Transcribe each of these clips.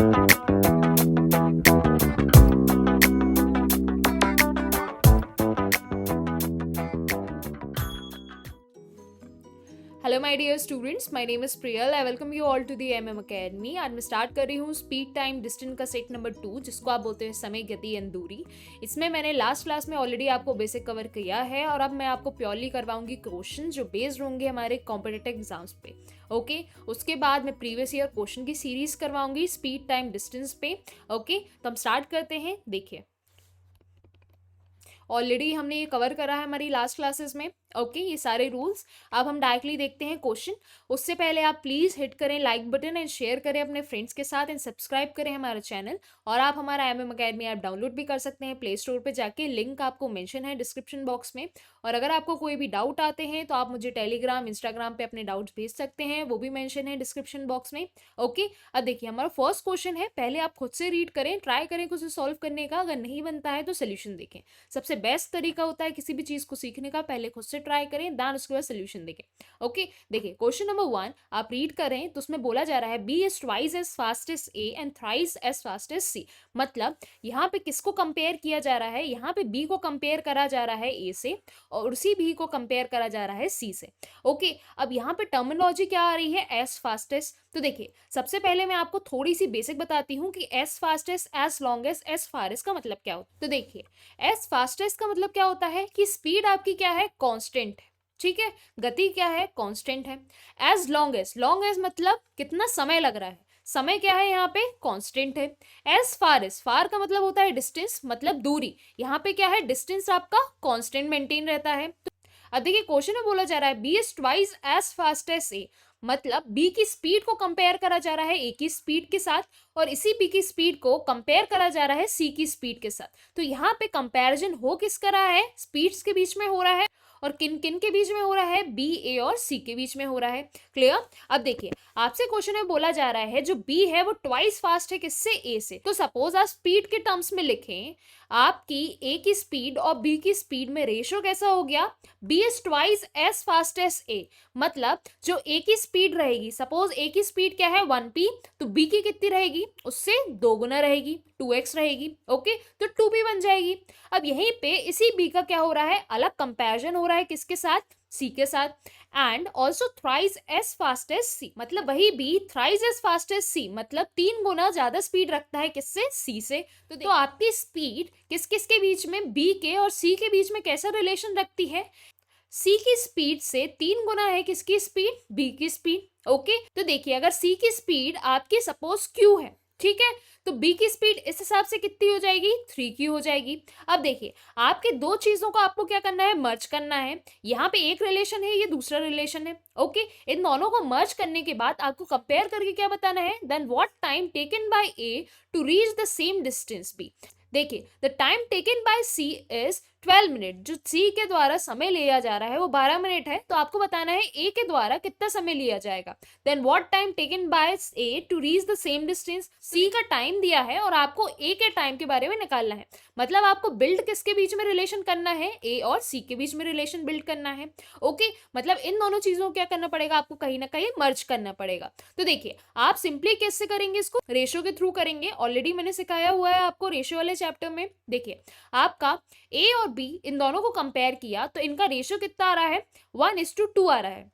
Hello my dear students, my name is Priyal. I welcome you all to the MM academy. आज मैं start कर रही हूँ speed time distance का set number 2, जिसको आप बोलते हैं समय, गति एंड दूरी। इसमें मैंने लास्ट क्लास में ऑलरेडी आपको बेसिक कवर किया है और अब मैं आपको प्योरली करवाऊंगी क्वेश्चन जो बेस्ड होंगे हमारे कॉम्पिटिटिव एग्जाम्स पे। ओके उसके बाद मैं प्रीवियस ईयर क्वेश्चन की सीरीज करवाऊंगी स्पीड टाइम डिस्टेंस पे। ओके तो हम स्टार्ट करते हैं। देखिए, ऑलरेडी हमने ये कवर करा है हमारी लास्ट क्लासेस में। ओके ये सारे रूल्स। अब हम डायरेक्टली देखते हैं क्वेश्चन। उससे पहले आप प्लीज हिट करें लाइक बटन एंड शेयर करें अपने फ्रेंड्स के साथ एंड सब्सक्राइब करें हमारा चैनल। और आप हमारा एमएम अकेडमी ऐप डाउनलोड भी कर सकते हैं प्ले स्टोर पे जाके, लिंक आपको मेंशन है डिस्क्रिप्शन बॉक्स में। और अगर आपको कोई भी डाउट आते हैं तो आप मुझे टेलीग्राम, इंस्टाग्राम पे अपने डाउट्स भेज सकते हैं, वो भी मेंशन है डिस्क्रिप्शन बॉक्स में। ओके अब देखिए, हमारा फर्स्ट क्वेश्चन है। पहले आप खुद से रीड करें, ट्राई करें कुछ सॉल्व करने का। अगर नहीं बनता है तो सोल्यूशन देखें। सबसे बेस्ट तरीका होता है किसी भी चीज को सीखने का, पहले खुद से ट्राई करें, देन उसके बाद सोल्यूशन देखें। ओके देखिए, क्वेश्चन नंबर 1 आप रीड करें तो उसमें बोला जा रहा है B is twice as fast as A and thrice as fast as C. मतलब यहाँ पे किसको कंपेयर किया जा रहा है? यहाँ पे बी को कंपेयर करा जा रहा है ए से और उसी बी को कंपेयर करा जा रहा है सी से। ओके अब यहाँ पे टर्मिनोलॉजी क्या आ रही है? As fastest. तो देखिए, सबसे पहले मैं आपको थोड़ी सी बेसिक बताती हूँ कि as fastest, as longest, as farthest का मतलब क्या होता है। तो देखिए, एज फास्टेस्ट का मतलब क्या होता है कि स्पीड आपकी क्या है? कांस्टेंट है। ठीक है, गति क्या है? कांस्टेंट है। एज लॉन्गेस्ट, लॉन्गेस्ट मतलब कितना समय लग रहा है, समय क्या है यहाँ पे? कांस्टेंट है। एज फारेस्ट, फार का मतलब होता है डिस्टेंस, मतलब दूरी। यहाँ पे क्या है? डिस्टेंस आपका कांस्टेंट मेंटेन रहता है। अब देखिए, क्वेश्चन में बोला जा रहा है B is twice as fast as A. मतलब बी की स्पीड को कंपेयर करा जा रहा है ए की स्पीड के साथ और इसी बी की स्पीड को कंपेयर करा जा रहा है सी की स्पीड के साथ। तो यहाँ पे कंपैरिजन हो किसका रहा है? स्पीड्स के बीच में हो रहा है। और किन किन के बीच में हो रहा है? बी, ए और सी के बीच में हो रहा है। क्लियर? अब देखिए, आपसे क्वेश्चन में बोला जा रहा है जो बी है वो ट्वाइस फास्ट है किससे? ए से। तो सपोज आप स्पीड के टर्म्स में लिखें, आपकी ए की स्पीड और बी की स्पीड में रेशियो कैसा हो गया? B is twice as fast as A. मतलब जो ए की स्पीड रहेगी, सपोज ए की स्पीड क्या है? 1p, तो बी की कितनी रहेगी? उससे 2 गुना रहेगी, 2x रहेगी। ओके तो 2p बन जाएगी। अब यहीं पे इसी बी का क्या हो रहा है? अलग कंपैरिजन हो रहा है किसके साथ? सी के साथ। And also thrice as fast as C, मतलब वही B thrice as fast as C, मतलब 3 गुना ज्यादा स्पीड रखता है किससे? सी से। तो आपकी स्पीड किस किस के बीच में? बी के और सी के बीच में कैसा रिलेशन रखती है? सी की स्पीड से 3 गुना है किसकी स्पीड? बी की स्पीड। ओके तो देखिए, अगर सी की स्पीड आपकी सपोज क्यू है, ठीक है, तो बी की स्पीड इस हिसाब से कितनी हो जाएगी? 3q हो जाएगी। अब देखिए, आपके दो चीजों को आपको क्या करना है? मर्ज करना है। यहाँ पे एक रिलेशन है, ये दूसरा रिलेशन है। ओके इन दोनों को मर्ज करने के बाद आपको कंपेयर करके क्या बताना है? Then what time taken by A to reach the same distance B. देखिए, the time taken by C is 12 minute. जो सी के द्वारा समय लिया जा रहा है वो 12 मिनट है, तो आपको बताना है ए के द्वारा कितना समय लिया जाएगा। Then what time taken by A to reach the same distance. C का टाइम दिया है और आपको ए के टाइम के बारे में निकालना है। मतलब आपको बिल्ड किसके बीच में रिलेशन करना है? ए और सी के बीच में रिलेशन बिल्ड करना है। ओके मतलब इन दोनों चीजों को क्या करना पड़ेगा? आपको कहीं ना कहीं मर्ज करना पड़ेगा। तो देखिए, आप सिंपली कैसे करेंगे इसको? रेशियो के थ्रू करेंगे। ऑलरेडी मैंने सिखाया हुआ है आपको रेशियो वाले चैप्टर में। देखिए, आपका ए और बी इन दोनों को कंपेयर किया तो इनका रेशियो कितना आ रहा है? 1:2 आ रहा है।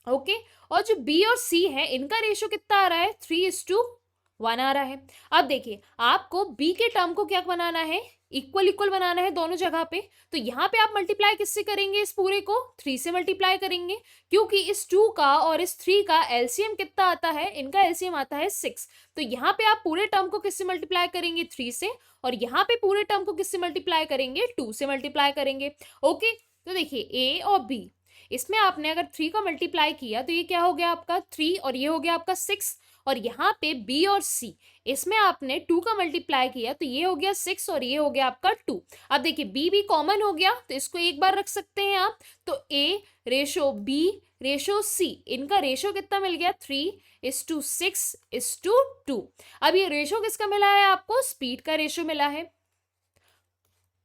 ओके और जो बी और सी है इनका रेशियो कितना आ रहा है? 3:1 आ रहा है। अब देखिए, आपको बी के टर्म को क्या बनाना है? इक्वल इक्वल बनाना है दोनों जगह पे। तो यहाँ पे आप मल्टीप्लाई किससे करेंगे? इस पूरे को 3 से मल्टीप्लाई करेंगे, क्योंकि इस 2 का और इस 3 का एलसीएम कितना आता है? इनका एलसीएम आता है 6। तो यहाँ पे आप पूरे टर्म को किससे मल्टीप्लाई करेंगे? 3 से। और यहाँ पे पूरे टर्म को किससे मल्टीप्लाई करेंगे? 2 से मल्टीप्लाई करेंगे। ओके तो देखिए, ए और बी, इसमें आपने अगर 3 को मल्टीप्लाई किया तो ये क्या हो गया आपका? 3 और ये हो गया आपका 6। और यहाँ पे बी और सी, इसमें आपने 2 का मल्टीप्लाई किया तो ये हो गया 6 और ये हो गया आपका 2। अब देखिए, बी भी कॉमन हो गया तो इसको एक बार रख सकते हैं आप। तो ए रेशो बी रेशो सी, इनका रेशो कितना मिल गया? 3:6:2। अब ये रेशो किसका मिला है आपको? स्पीड का रेशो मिला है।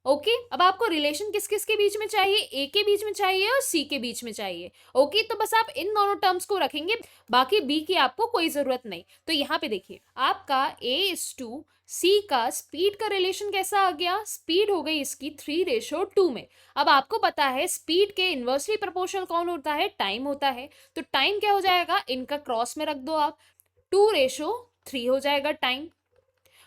ओके अब आपको रिलेशन किस किस के बीच में चाहिए, ए के बीच में चाहिए और सी के बीच में चाहिए। ओके तो बस आप इन दोनों टर्म्स को रखेंगे, बाकी बी की आपको कोई जरूरत नहीं। तो यहाँ पे देखिए आपका A:2 सी का स्पीड का रिलेशन कैसा आ गया, स्पीड हो गई इसकी 3:2 में। अब आपको पता है स्पीड के इन्वर्सली प्रोपोर्शनल कौन होता है, टाइम होता है। तो टाइम क्या हो जाएगा, इनका क्रॉस में रख दो आप, 2:3 हो जाएगा टाइम।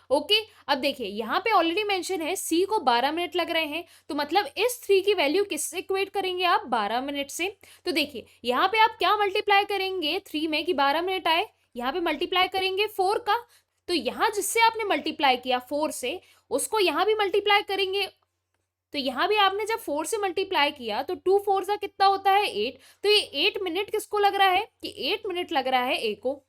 ओके अब देखिए यहाँ पे ऑलरेडी मेंशन है सी को 12 मिनट लग रहे हैं, तो मतलब इस 3 की वैल्यू किससे इक्वेट करेंगे आप, 12 मिनट से। तो देखिए यहाँ पे आप क्या मल्टीप्लाई करेंगे 3 में कि 12 मिनट आए, यहाँ पे मल्टीप्लाई करेंगे 4 का। तो यहाँ जिससे आपने मल्टीप्लाई किया 4 से, उसको यहाँ भी मल्टीप्लाई करेंगे। तो यहाँ भी आपने जब 4 से मल्टीप्लाई किया तो 2 4 का कितना होता है 8। तो ये 8 मिनट किसको लग रहा है कि 8 मिनट लग रहा है ए को।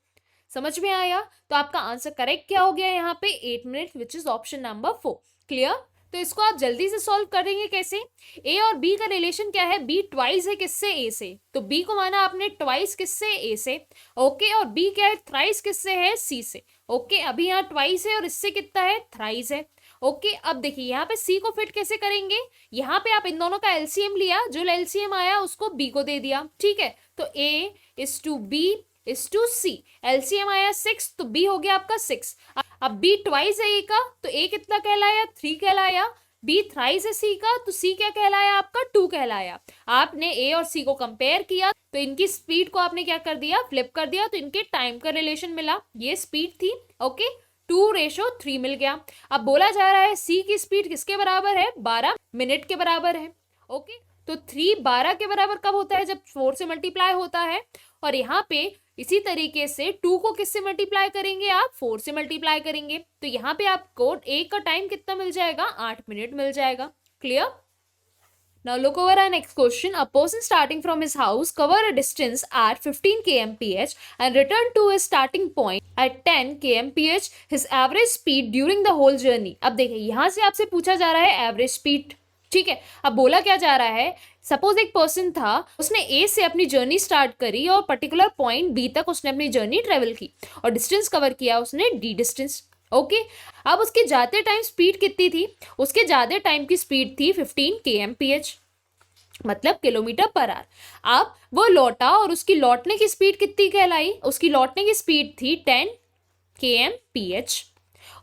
समझ में आया, तो आपका आंसर करेक्ट क्या हो गया यहाँ पे 8 minute, which is option number 4। Clear. तो इसको आप जल्दी से सॉल्व करेंगे कैसे, ए और बी का रिलेशन क्या है, बी ट्वाइस है किससे, ए से। तो बी को माना आपने ट्वाइस किससे, ए से। ओके और बी क्या है, थ्राइस किससे है, सी से। ओके अभी यहाँ ट्वाइस है और इससे कितना है, थ्राइस है। ओके अब देखिए यहाँ पे सी को फिट कैसे करेंगे, यहाँ पे आप इन दोनों का एलसीएम लिया, जो एलसीएम आया उसको बी को दे दिया। ठीक है तो A:B:C, एलसीएम आया 6, तो बी हो गया आपका 6। अब बी ट्वाइस है ए का, तो ए कितना कहलाया, 3 कहलाया। बी थ्राइस है सी का, तो सी क्या कहलाया आपका, 2 कहलाया। आपने ए और सी को कंपेयर किया तो इनकी स्पीड को आपने क्या कर दिया, फ्लिप कर दिया, तो इनके टाइम का रिलेशन मिला, ये स्पीड थी। ओके 2:3 मिल गया। अब बोला जा रहा है सी की स्पीड किसके बराबर है, 12 मिनट के बराबर है। ओके तो 3 12 के बराबर कब होता है, जब 4 से मल्टीप्लाई होता है। और यहाँ पे इसी तरीके से 2 को किससे मल्टीप्लाई करेंगे आप, 4 से मल्टीप्लाई करेंगे। तो यहाँ पे आपको ए का टाइम कितना मिल जाएगा, 8 मिनट मिल जाएगा। Clear. Now look over our next question. A person starting from his house cover a distance at 15 kmph and return to his starting point at 10 kmph. His average speed during the whole journey. अब देखिए यहाँ से आपसे पूछा जा रहा है average speed. ठीक है अब बोला क्या जा रहा है, सपोज एक पर्सन था, उसने ए से अपनी जर्नी स्टार्ट करी और पर्टिकुलर पॉइंट बी तक उसने अपनी जर्नी ट्रेवल की और डिस्टेंस कवर किया उसने डी डिस्टेंस। ओके अब उसके जाते टाइम स्पीड कितनी थी, उसके जाते टाइम की स्पीड थी 15 kmph, मतलब किलोमीटर पर आवर। अब वो लौटा और उसकी लौटने की स्पीड कितनी कहलाई, उसकी लौटने की स्पीड थी 10 kmph।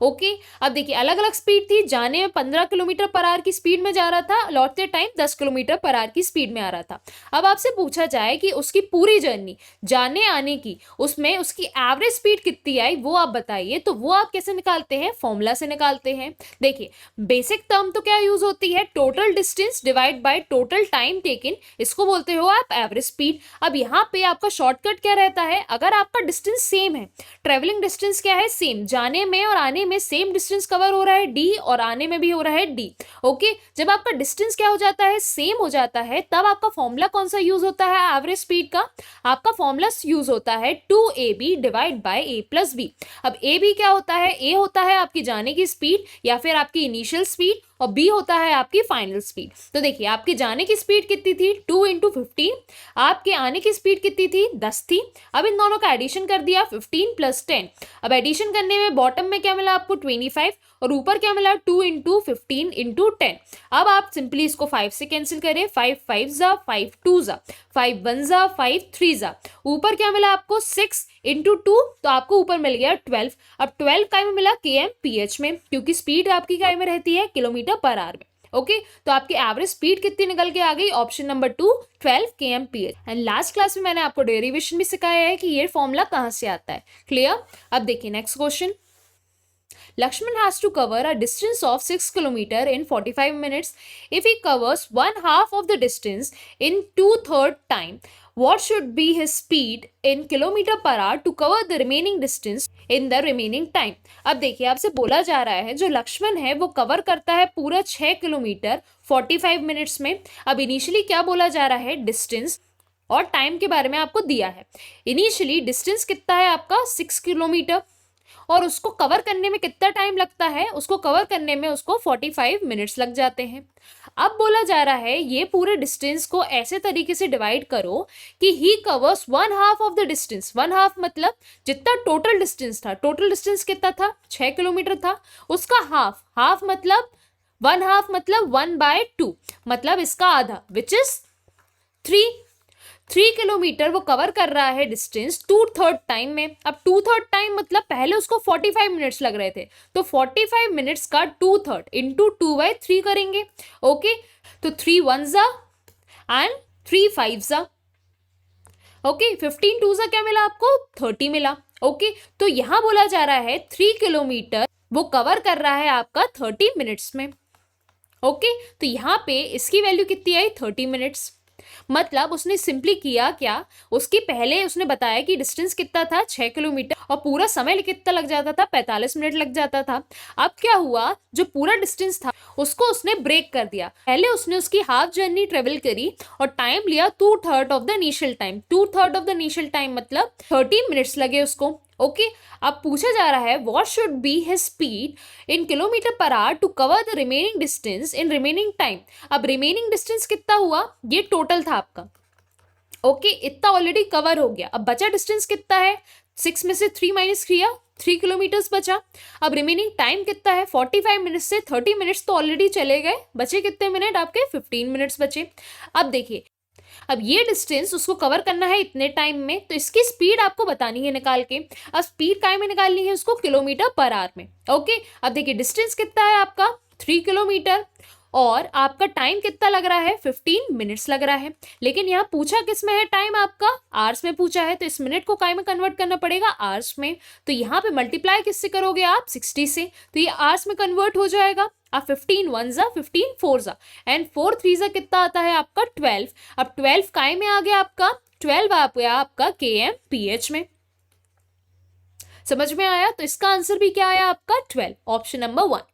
ओके अब देखिए अलग अलग स्पीड थी, जाने में 15 किलोमीटर पर आवर की स्पीड में जा रहा था, लौटते टाइम 10 किलोमीटर पर आवर की स्पीड में आ रहा था। अब आपसे पूछा जाए कि उसकी पूरी जर्नी जाने आने की, उसमें उसकी एवरेज स्पीड कितनी आई वो आप बताइए। तो वो आप कैसे निकालते हैं, फॉर्मूला से निकालते हैं। देखिए बेसिक टर्म तो क्या यूज होती है, total distance divide by total time taken, इसको बोलते हो आप एवरेज स्पीड। अब यहाँ पे आपका शॉर्टकट क्या रहता है, अगर आपका डिस्टेंस सेम है, ट्रेवलिंग डिस्टेंस क्या है सेम, जाने में और आने में सेम डिस्टेंस कवर हो रहा है डी और आने में भी हो रहा है डी। ओके जब आपका डिस्टेंस क्या हो जाता है, सेम हो जाता है, तब आपका फॉर्मूला कौन सा यूज होता है एवरेज स्पीड का, आपका फॉर्मूला यूज होता है 2ab divide by a plus B. अब ए बी क्या होता है, ए होता है आपकी जाने की स्पीड या फिर आपकी इनिशियल स्पीड और बी होता है आपकी फाइनल स्पीड। तो देखिए आपके जाने की स्पीड कितनी थी 2 × 15, आपके आने की स्पीड कितनी थी 10 थी। अब इन दोनों का एडिशन कर दिया 15 + 10। अब एडिशन करने में बॉटम में क्या मिला आपको 25 और ऊपर क्या मिला 2 × 15 × 10। अब आप सिंपली इसको 5 से कैंसिल करें, 5 5 जा 5 2 जा 5 1 जा 5 3 जा, ऊपर क्या मिला आपको 6 × 2, तो आपको ऊपर मिल गया 12। अब 12 काय में मिला kmph में, क्योंकि स्पीड आपकी काय में रहती है किलोमीटर पर आवर में। ओके तो आपकी एवरेज स्पीड कितनी निकल के आ गई, option number 2 12 kmph। And last class में मैंने आपको डेरिवेशन भी सिखाया है कि ये फॉर्मूला कहां से आता है। क्लियर। अब देखिए next question, Lakshman has to cover a distance of 6 km in 45 minutes. If he covers 1/2 of the distance in 2/3 time, what should be his speed in kilometer per hour to cover the remaining distance in the remaining time? अब देखिए आपसे बोला जा रहा है जो लक्ष्मण है वो कवर करता है पूरा 6 किलोमीटर 45 मिनट्स में। अब इनिशियली क्या बोला जा रहा है, डिस्टेंस और टाइम के बारे में आपको दिया है। इनिशियली डिस्टेंस कितना है आपका 6 किलोमीटर और उसको कवर करने में कितना टाइम लगता है, उसको कवर करने में उसको 45 मिनट्स लग जाते हैं। अब बोला जा रहा है ये पूरे डिस्टेंस को ऐसे तरीके से डिवाइड करो कि ही कवर्स 1/2 ऑफ द डिस्टेंस। 1/2 मतलब जितना टोटल डिस्टेंस था, टोटल डिस्टेंस कितना था 6 किलोमीटर था, उसका हाफ, हाफ मतलब 1/2 मतलब 1/2, मतलब इसका आधा, विच इज 3 किलोमीटर वो कवर कर रहा है डिस्टेंस 2/3 टाइम में। अब 2/3 टाइम मतलब पहले उसको 45 मिनट्स लग रहे थे, तो 45 मिनट्स का 2/3 इंटू 2/3 करेंगे। ओके, तो 3 1 एंड 3 5 ओके, 15 2 क्या मिला आपको, 30 मिला। ओके, तो यहां बोला जा रहा है 3 किलोमीटर वो कवर कर रहा है आपका 30 मिनट्स में। ओके, तो यहाँ पे इसकी वैल्यू कितनी आई, 30 मिनट्स। मतलब उसने सिंपली किया क्या, उसकी पहले उसने बताया कि डिस्टेंस कितना था, 6 किलोमीटर, और पूरा समय कितना लग जाता था, 45 मिनट लग जाता था। अब क्या हुआ, जो पूरा डिस्टेंस था उसको उसने ब्रेक कर दिया। पहले उसने उसकी हाफ जर्नी ट्रेवल करी और टाइम लिया 2/3 of the initial time. 2/3 of the initial time मतलब 30 मिनट्स लगे उसको। ओके, अब पूछा जा रहा है what should be his speed in kilometre per hour to cover the remaining distance in remaining time. अब रिमेनिंग डिस्टेंस कितना हुआ, ये टोटल था आपका। ओके, इतना ऑलरेडी कवर हो गया। अब बचा डिस्टेंस कितना है, 6 में से 3 माइनस किया, 3 किलोमीटर्स बचा। अब रिमेनिंग टाइम कितना है, 45 मिनट्स से 30 मिनट्स तो ऑलरेडी चले गए, बचे कितने मिनट आपके, 15 मिनट्स बचे। अब देखिए, अब ये डिस्टेंस उसको कवर करना है इतने टाइम में, तो इसकी स्पीड आपको बतानी है निकाल के। अब स्पीड काय में निकालनी है उसको, किलोमीटर पर आवर में। ओके, अब देखिए डिस्टेंस कितना है आपका, 3 किलोमीटर, और आपका टाइम कितना लग रहा है, 15 मिनट्स लग रहा है। लेकिन यहाँ पूछा किस में है टाइम आपका, आवर्स में पूछा है, तो इस मिनट को काय में कन्वर्ट करना पड़ेगा, आवर्स में। तो यहाँ पे मल्टीप्लाई किससे करोगे आप, 60 से, तो ये आवर्स में कन्वर्ट हो जाएगा। अब 15 1 15 4 एंड 4 3 कितना आता है आपका, 12। अब 12 काय में आ गया आपका, 12 आ गया आपका kmph में। समझ में आया, तो इसका आंसर भी क्या आया आपका, 12, ऑप्शन नंबर 1।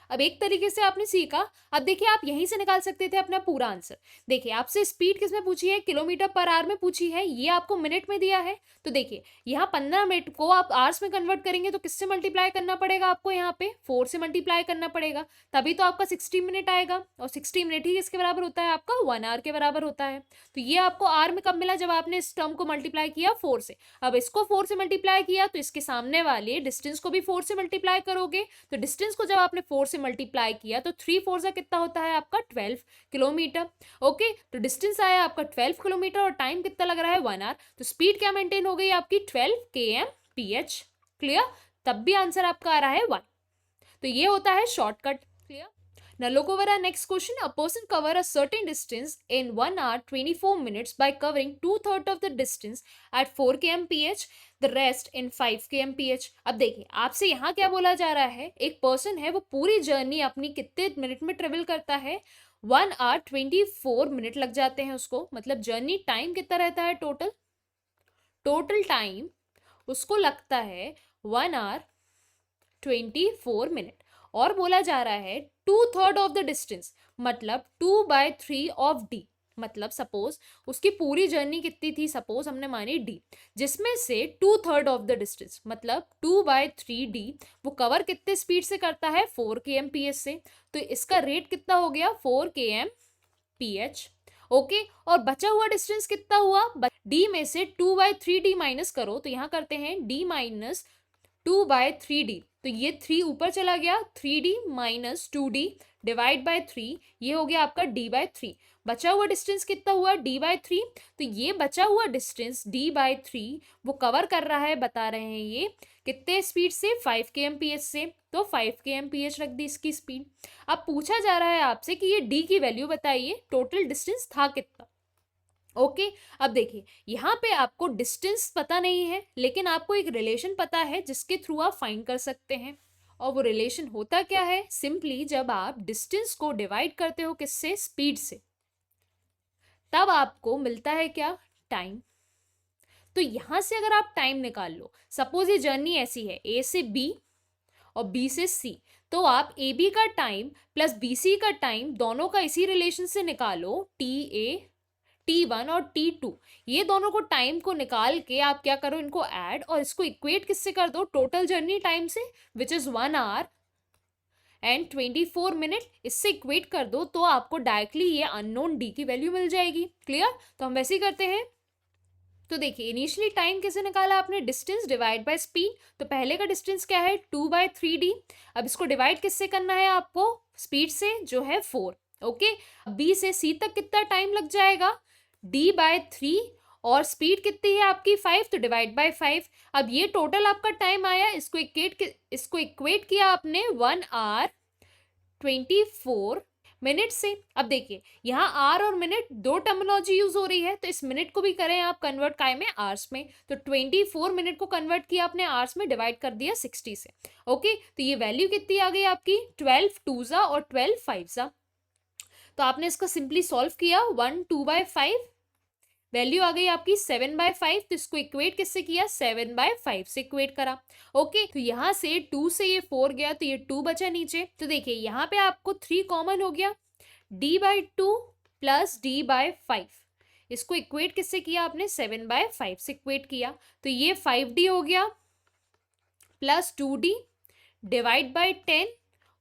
अब एक तरीके से आपने सीखा। अब देखिए, आप यहीं से निकाल सकते थे अपना पूरा आंसर। देखिए, आपसे स्पीड किसमें पूछी है, किलोमीटर पर आवर में पूछी है, ये आपको मिनट में दिया है। तो देखिए, यहाँ 15 मिनट को आप आवर्स में कन्वर्ट करेंगे तो किससे मल्टीप्लाई करना पड़ेगा आपको, यहाँ पे 4 से मल्टीप्लाई करना पड़ेगा, तभी तो आपका 60 मिनट आएगा। और 60 मिनट ही किसके बराबर होता है आपका, 1 आवर के बराबर होता है। तो ये आपको आर में कब मिला, जब आपने इस टर्म को मल्टीप्लाई किया 4 से। अब इसको 4 से मल्टीप्लाई किया तो इसके सामने वाले डिस्टेंस को भी 4 से मल्टीप्लाई करोगे। तो डिस्टेंस को जब आपने 4 से मल्टीप्लाई किया तो 3 4 कितना होता है आपका, 12 किलोमीटर। ओके, तो डिस्टेंस आया आपका 12 किलोमीटर और टाइम कितना लग रहा है, 1 आवर। तो स्पीड क्या मेंटेन हो गई आपकी, 12 kmph। क्लियर, तब भी आंसर आपका आ रहा है 1। तो ये होता है shortcut. Clear. Now look over our next question. A person cover a certain distance in 1 hour 24 minutes by covering 2/3 of the distance at 4 kmph, the rest in 5 kmph. अब देखिए, आपसे यहाँ क्या बोला जा रहा है, एक पर्सन है वो पूरी जर्नी अपनी कितने मिनट में ट्रेवल करता है, 1 hour 24 मिनट लग जाते हैं उसको। मतलब जर्नी टाइम कितना रहता है, टोटल टाइम उसको लगता है 1 hour 24 मिनट। और बोला जा रहा है 2/3 ऑफ द डिस्टेंस, मतलब 2/3 ऑफ डी। मतलब सपोज उसकी पूरी जर्नी कितनी थी, सपोज हमने मानी डी, जिसमें से 2/3 ऑफ द डिस्टेंस मतलब 2/3 डी वो कवर कितने स्पीड से करता है, 4 kmph से। तो इसका रेट कितना हो गया, 4 kmph। ओके, और बचा हुआ डिस्टेंस कितना हुआ, डी में से 2/3 डी माइनस करो, तो यहाँ करते हैं डी माइनस 2/3d, तो ये 3 ऊपर चला गया, 3d minus 2d divide by 3, ये हो गया आपका d/3। बचा हुआ डिस्टेंस कितना हुआ, d/3। तो ये बचा हुआ डिस्टेंस d/3 वो कवर कर रहा है, बता रहे हैं ये कितने स्पीड से, 5 kmph से। तो 5 kmph रख दी इसकी स्पीड। अब पूछा जा रहा है आपसे कि ये d की वैल्यू बताइए, टोटल डिस्टेंस था कितना। ओके, अब देखिए, यहाँ पे आपको डिस्टेंस पता नहीं है, लेकिन आपको एक रिलेशन पता है जिसके थ्रू आप फाइंड कर सकते हैं। और वो रिलेशन होता क्या है, सिंपली जब आप डिस्टेंस को डिवाइड करते हो किससे, स्पीड से, तब आपको मिलता है क्या, टाइम। तो यहां से अगर आप टाइम निकाल लो, सपोज ये जर्नी ऐसी है, ए से बी और बी से सी, तो आप ए बी का टाइम प्लस बी सी का टाइम दोनों का इसी रिलेशन से निकालो, T1 और T2, ये दोनों को टाइम को निकाल के आप क्या करो, इनको ऐड और इसको इक्वेट किससे कर दो, टोटल जर्नी टाइम से, which is 1 hour and 24 minute. इससे इक्वेट कर दो तो आपको डायरेक्टली ये अननोन डी की वैल्यू मिल जाएगी। क्लियर, तो हम वैसे ही करते हैं। तो देखिए इनिशियली टाइम कैसे निकाला आपने, डिस्टेंस डिवाइड बाय स्पीड। तो पहले का डिस्टेंस क्या है 2/3d। अब इसको डिवाइड किससे करना है आपको, स्पीड से जो है 4। ओके, बी से सी तक कितना टाइम लग जाएगा, d/3 और स्पीड कितनी है आपकी 5, तो डिवाइड बाय 5। अब ये टोटल आपका टाइम आया, इसको इक्वेट किया आपने 1 आवर 24 मिनट से। अब देखिए यहाँ आर और मिनट दो टर्मिनोलॉजी यूज हो रही है, तो इस मिनट को भी करें आप कन्वर्ट काय में, आवर्स में। तो 24 मिनट को कन्वर्ट किया आपने आवर्स में, डिवाइड कर दिया 60 से। ओके, तो ये वैल्यू कितनी आ गई आपकी 12 2 और 12 5। तो आपने इसको सिंपली सॉल्व किया, 1 2/5 वैल्यू आ गई आपकी 7/5। तो इसको इक्वेट किससे किया, 7/5 से इक्वेट करा। ओके, तो यहाँ से 2 से ये 4 गया, तो ये 2 बचा नीचे। तो देखिए यहाँ पे आपको 3 कॉमन हो गया, d/2 प्लस d/5। इसको इक्वेट किससे किया आपने, 7/5 से इक्वेट किया। तो ये 5d हो गया प्लस 2d डिवाइड बाय 10,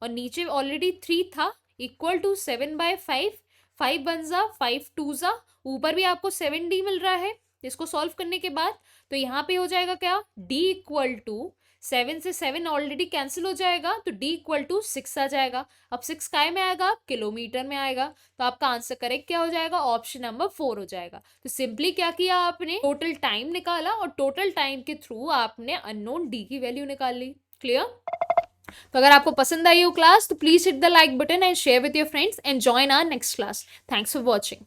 और नीचे ऑलरेडी 3 था, इक्वल टू 7/5। 5 1 जा 5 2 जा, ऊपर भी आपको 7d मिल रहा है इसको सॉल्व करने के बाद। तो यहाँ पे हो जाएगा क्या, d इक्वल टू 7 से 7 ऑलरेडी कैंसिल हो जाएगा, तो d इक्वल टू 6 आ जाएगा। अब 6 काय में आएगा, किलोमीटर में आएगा। तो आपका आंसर करेक्ट क्या हो जाएगा, ऑप्शन नंबर 4 हो जाएगा। तो सिंपली क्या किया आपने, टोटल टाइम निकाला और टोटल टाइम के थ्रू आपने अननोन d की वैल्यू निकाल ली। क्लियर? तो अगर आपको पसंद आई हो क्लास तो please hit the like button and share with your friends and join our next class. Thanks for watching.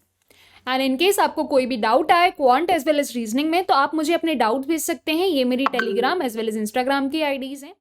And in case आपको कोई भी डाउट आए quant as well as reasoning में, तो आप मुझे अपने डाउट भेज सकते हैं। ये मेरी Telegram as well as Instagram की आईडीज हैं।